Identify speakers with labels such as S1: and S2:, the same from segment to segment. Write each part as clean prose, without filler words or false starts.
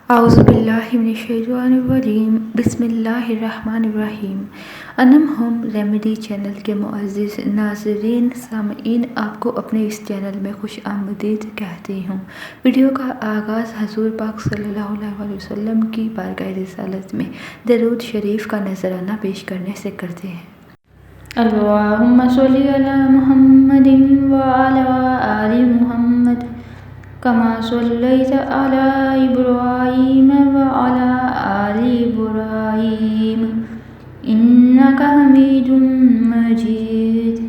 S1: اعوذ باللہ من الشیطان الرجیم بسم اللہ الرحمن الرحیم۔ انم ہوم ریمیڈی چینل کے معزز ناظرین سامعین، آپ کو اپنے اس چینل میں خوش آمدید کہتی ہوں۔ ویڈیو کا آغاز حضور پاک صلی اللہ علیہ وسلم کی بارگاہ رسالت میں درود شریف کا نذرانہ پیش کرنے سے کرتے ہیں۔ اللہم صلی علی محمد وعلی آل محمد کما صلیت علی ابراہیم وعلی آل ابراہیم انک حمید مجید۔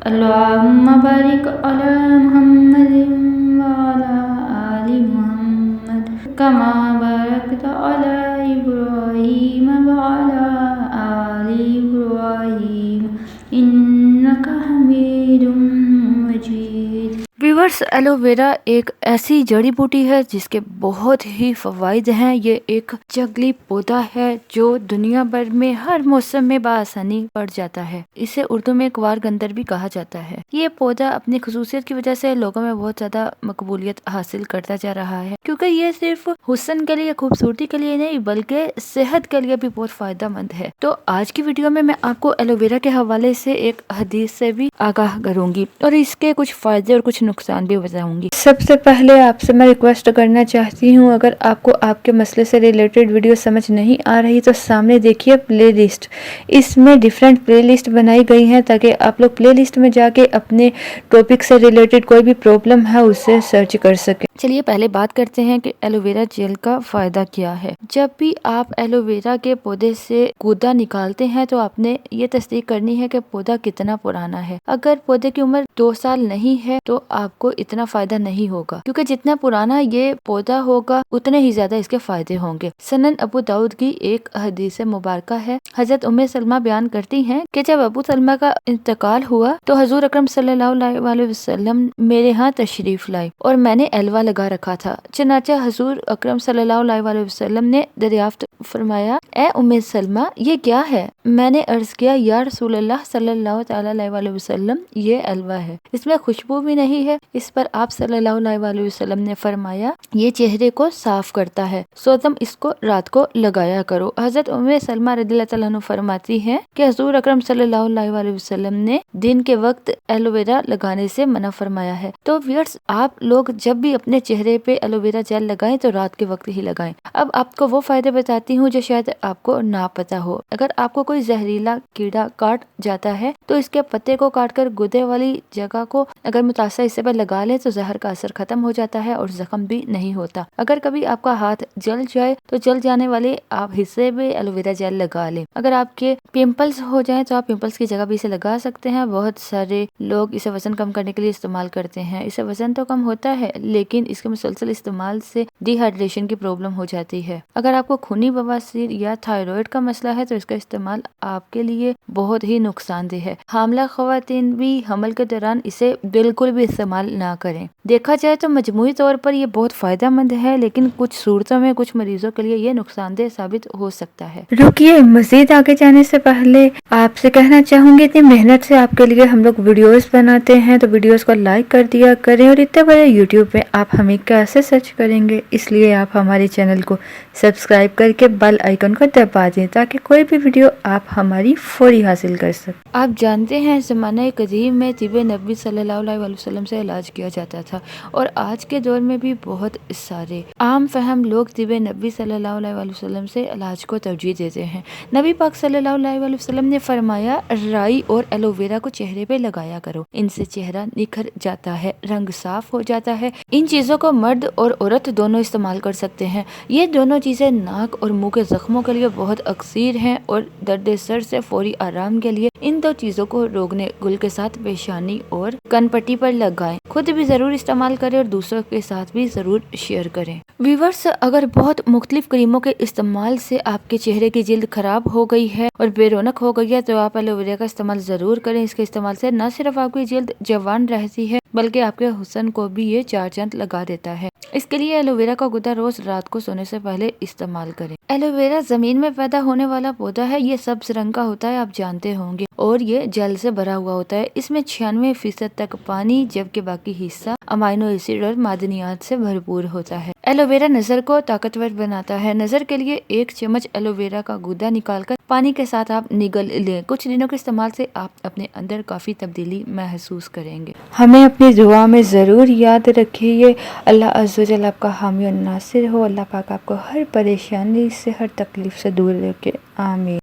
S1: اللہم بارک علی محمد وعلی آل محمد کما بارکت علی ابراہیم وعلی آل ابراہیم انک حمید مجید۔ ویورز، ایلو ویرا ایک ایسی جڑی بوٹی ہے جس کے بہت ہی فوائد ہیں۔ یہ ایک جنگلی پودا ہے جو دنیا بھر میں ہر موسم میں بآسانی بڑھ جاتا ہے۔ اسے اردو میں کوار گندر بھی کہا جاتا ہے۔ یہ پودا اپنی خصوصیت کی وجہ سے لوگوں میں بہت زیادہ مقبولیت حاصل کرتا جا رہا ہے، کیونکہ یہ صرف حسن کے لیے، خوبصورتی کے لیے نہیں بلکہ صحت کے لیے بھی بہت فائدہ مند ہے۔ تو آج کی ویڈیو میں آپ کو ایلو ویرا کے حوالے سے ایک حدیث سے بھی آگاہ کروں گی اور اس کے کچھ فائدے اور کچھ نقصان بھی بتاؤں گی۔ سب سے پہلے آپ سے میں ریکویسٹ کرنا چاہتی ہوں، اگر آپ کو آپ کے مسئلے سے ریلیٹڈ ویڈیو سمجھ نہیں آ رہی تو سامنے دیکھیے پلے لسٹ۔ اس میں ڈیفرنٹ پلے لسٹ بنائی گئی ہیں تاکہ آپ لوگ پلے لسٹ میں جا کے اپنے ٹاپک سے ریلیٹڈ کوئی بھی پرابلم ہے اسے سرچ کر سکیں۔ چلیے پہلے بات کرتے ہیں کہ ایلو ویرا جیل کا فائدہ کیا ہے۔ جب بھی آپ ایلو ویرا کے پودے سے گودا نکالتے ہیں تو آپ نے یہ تصدیق کرنی ہے کہ پودا کتنا پرانا ہے۔ اگر پودے کی عمر 2 سال نہیں ہے تو آپ کو اتنا فائدہ نہیں ہوگا، کیونکہ جتنا پرانا یہ پودا ہوگا اتنے ہی زیادہ اس کے فائدے ہوں گے۔ سنن ابو داؤد کی ایک حدیث مبارکہ ہے، حضرت ام سلمہ بیان کرتی ہیں کہ جب ابو سلمہ کا انتقال ہوا تو حضور اکرم صلی اللہ علیہ وسلم میرے ہاں تشریف لائے اور میں نے ایلوا لگا رکھا تھا۔ چنانچہ حضور اکرم صلی اللہ علیہ وسلم نے دریافت فرمایا، اے ام سلمہ یہ کیا ہے؟ میں نے عرض کیا، یا رسول اللہ صلی اللہ تعالی علیہ وسلم یہ ایلوا ہے، اس میں خوشبو بھی نہیں ہے۔ اس پر آپ صلی اللہ علیہ وسلم نے فرمایا، یہ چہرے کو صاف کرتا ہے، سو تم اس کو رات کو لگایا کرو۔ حضرت ام سلمہ رضی اللہ تعالیٰ عنہ فرماتی ہیں کہ حضور اکرم صلی اللہ علیہ وسلم نے دن کے وقت ایلو ویرا لگانے سے منع فرمایا ہے۔ تو ویئرز، آپ لوگ جب بھی اپنے چہرے پہ ایلو ویرا جیل لگائیں تو رات کے وقت ہی لگائیں۔ اب آپ کو وہ فائدے بتاتی ہوں جو شاید آپ کو نہ پتا ہو۔ اگر آپ کو کوئی زہریلا کیڑا کاٹ جاتا ہے تو اس کے پتے کو کاٹ کر گودے والی جگہ کو اگر متاثرہ حصے پر لگا لے تو زہر کا اثر ختم ہو جاتا ہے اور زخم بھی نہیں ہوتا۔ اگر کبھی آپ کا ہاتھ جل جائے تو جل جانے والے آپ حصے میں ایلو ویرا جیل لگا لیں۔ اگر آپ کے پمپلز ہو جائیں تو آپ پمپلز کی جگہ بھی اسے لگا سکتے ہیں۔ بہت سارے لوگ اسے وزن کم کرنے کے لیے استعمال کرتے ہیں۔ اسے وزن تو کم ہوتا ہے لیکن اس کے مسلسل استعمال سے ڈی ہائیڈریشن کی پرابلم ہو جاتی ہے۔ اگر آپ کو خونی بواسیر یا تھائرائیڈ کا مسئلہ ہے تو اس کا استعمال آپ کے لیے بہت ہی نقصان دہ ہے۔ حاملہ خواتین بھی حمل کے دوران اسے بالکل بھی استعمال نہ کریں۔ دیکھا جائے تو مجموعی طور پر یہ بہت فائدہ مند ہے، لیکن کچھ صورتوں میں کچھ مریضوں کے لیے یہ نقصان دہ ثابت ہو سکتا ہے۔ رکیے، مزید آگے جانے سے پہلے آپ سے کہنا چاہوں گی اتنی محنت سے آپ کے لیے ہم لوگ ویڈیوز بناتے ہیں تو ویڈیوز کو لائک کر دیا کریں، اور اتنے بڑے یوٹیوب پہ آپ ہمیں کیسے سرچ کریں گے، اس لیے آپ ہمارے چینل کو سبسکرائب کر کے بیل آئیکن کو دبا دیں تاکہ کوئی بھی ویڈیو آپ ہماری فوری حاصل کر سکیں۔ آپ جانتے ہیں زمانہ قدیم میں طب نبوی صلی اللہ علیہ وسلم سے علاج کیا جاتا تھا، اور آج کے دور میں بھی بہت سارے عام فہم لوگ طب نبوی صلی اللہ علیہ وسلم سے علاج کو ترجیح دیتے ہیں۔ نبی پاک صلی اللہ علیہ وسلم نے فرمایا، رائی اور ایلو ویرا کو چہرے پہ لگایا کرو، ان سے چہرہ نکھر جاتا ہے، رنگ صاف ہو جاتا ہے۔ ان چیزوں کو مرد اور عورت دونوں استعمال کر سکتے ہیں۔ یہ دونوں چیزیں ناک اور منہ کے زخموں کے لیے بہت اکثیر ہیں، اور درد سر سے فوری آرام کے لیے ان 2 چیزوں کو روغن گل کے ساتھ پیشانی اور کن پٹی پر لگائیں۔ خود بھی ضرور استعمال کریں اور دوسروں کے ساتھ بھی ضرور شیئر کریں۔ ویورز، اگر بہت مختلف کریموں کے استعمال سے آپ کے چہرے کی جلد خراب ہو گئی ہے اور بے رونق ہو گئی ہے تو آپ ایلو ویرا کا استعمال ضرور کریں۔ اس کے استعمال سے نہ صرف آپ کی جلد جوان رہتی ہے بلکہ آپ کے حسن کو بھی یہ 4 چاند لگا دیتا ہے۔ اس کے لیے ایلو ویرا کا گودا روز رات کو سونے سے پہلے استعمال کریں۔ ایلو ویرا زمین میں پیدا ہونے والا پودا ہے۔ یہ سبز رنگ کا ہوتا ہے، آپ جانتے ہوں گے، اور یہ جل سے بھرا ہوا ہوتا ہے۔ اس میں 96% تک پانی جبکہ باقی حصہ امائنو ایسڈ اور معدنیات سے بھرپور ہوتا ہے۔ ایلو ویرا نظر کو طاقتور بناتا ہے۔ نظر کے لیے 1 چمچ ایلو ویرا کا گودا نکال کر پانی کے ساتھ آپ نگل لیں۔ کچھ دنوں کے استعمال سے آپ اپنے اندر کافی تبدیلی محسوس کریں گے۔ ہمیں اپنی دعا میں ضرور یاد رکھیے۔ اللہ عز و جل آپ کا حامی و ناصر ہو۔ اللہ پاک آپ کو ہر پریشانی سے، ہر تکلیف سے دور رکھے۔ آمین۔